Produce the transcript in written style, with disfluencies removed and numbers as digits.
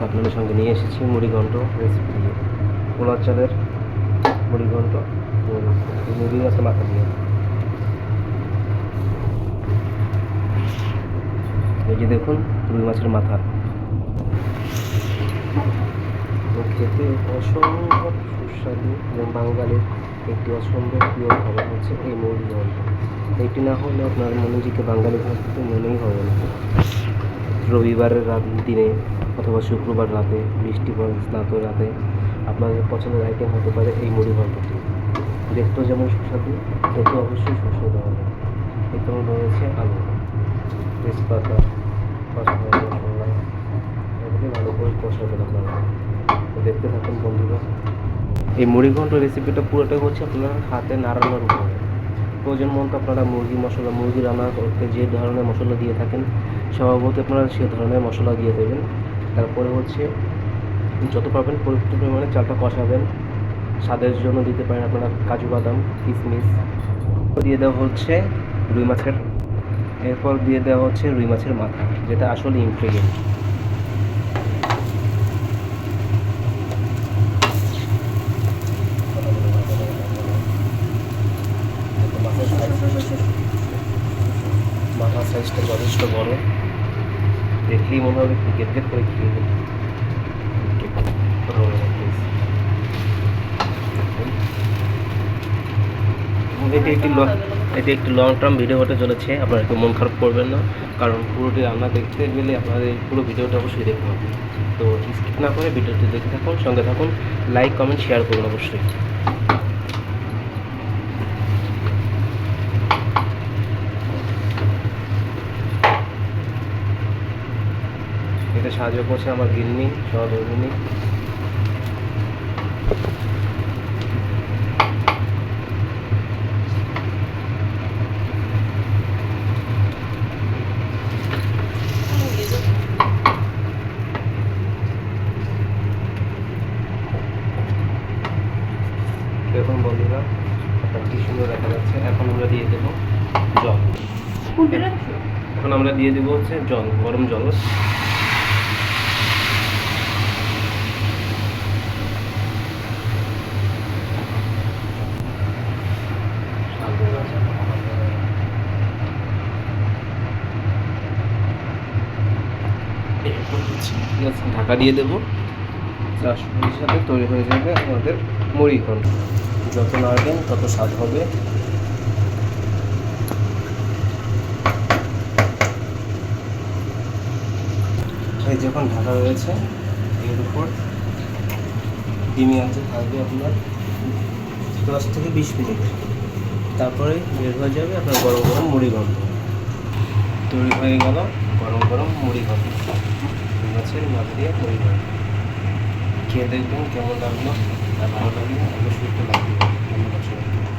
আপনাদের সঙ্গে নিয়ে এসেছি মুড়িঘণ্ট রেসিপি দিয়ে, পোলার চালের মুড়িঘণ্ট রুই মাছের মাথা দিয়ে। এই যে দেখুন রুই মাছের মাথা, খেতে অসম্ভব সুস্বাদু এবং বাঙালির একটি অসম্ভব প্রিয় খাবার হচ্ছে এই মুড়িঘণ্ট। এটি না হলে আপনার নিজেকে বাঙালি ভাবতে মনেই হবে না। রবিবারের দিনে অথবা শুক্রবার রাতে, বৃষ্টি পড়ে স্নাত রাতে আপনাদের পছন্দের আইটেম হতে পারে এই মুড়িঘণ্টটি। দেখতেও যেমন সুস্বাদু, খেতে অবশ্যই সুস্বাদু হবে। এখানে রয়েছে আলু, তেজপাতা, পাঁচফোড়ন, মশলা, এগুলি ভালো করে কষাবেন আপনারা। দেখতে থাকুন বন্ধুরা। এই মুড়িঘণ্ট রেসিপিটা পুরোটাই হচ্ছে আপনার হাতে নাড়ানোর উপরে। প্রয়োজন মতো আপনারা মুরগি রান্না করতে যে ধরনের মশলা দিয়ে থাকেন স্বভাবতই আপনারা সে ধরনের মশলা দিয়ে দেবেন। তারপরে হচ্ছে যত পারবেন পর্যাপ্ত পরিমাণে চালটা কষাবেন। স্বাদের জন্য দিতে পারেন আপনারা কাজু বাদাম, কিশমিশ। দিয়ে দেওয়া হচ্ছে রুই মাছের, এরপর দিয়ে দেওয়া হচ্ছে রুই মাছের মাথা, যেটা আসলে ইনগ্রেডিয়েন্ট। মাথার সাইজটা যথেষ্ট বড়, দেখলেই মনে হবে গেট গেট করে খেয়ে গেল। এটি একটি লং টার্ম ভিডিও হতে চলেছে, আপনারা একটু মন খারাপ করবেন না, কারণ পুরোটি রান্না দেখতে গেলে আপনাদের পুরো ভিডিওটা অবশ্যই দেখতে হবে। তো স্কিপ না করে ভিডিওটি দেখে থাকুন, সঙ্গে থাকুন, লাইক কমেন্ট শেয়ার করুন অবশ্যই। এতে সাহায্য করছে আমার গিন্নি, সহধর্মিনী। দেখুন বন্ধুরা, কি সুন্দর দেখা যাচ্ছে। এখন আমরা দিয়ে দেবো জল। এখন আমরা দিয়ে দেবো হচ্ছে জল, গরম জল। ঢাকা দিয়ে দেবো, 4 মিনিটের সাথে তৈরি হয়ে যাবে আমাদের মুড়িঘণ্ট। যত নাড়বেন তত স্বাদ হবে। এই যখন ঢাকা রয়েছে, এর উপর ডিমি আঁচে থাকবে আপনার 10 থেকে 20 মিনিট। তারপরে বের হয়ে যাবে আপনার গরম গরম মুড়িঘণ্ট। তৈরি হয়ে গেল গরম গরম মুড়িঘণ্ট, মাছের মাছ দিয়ে মুড়িঘণ্ট। খেয়ে দেখবেন কেমন লাগলো, আর ভালো লাগলে অবশ্যই একটু লাগবে। ধন্যবাদ।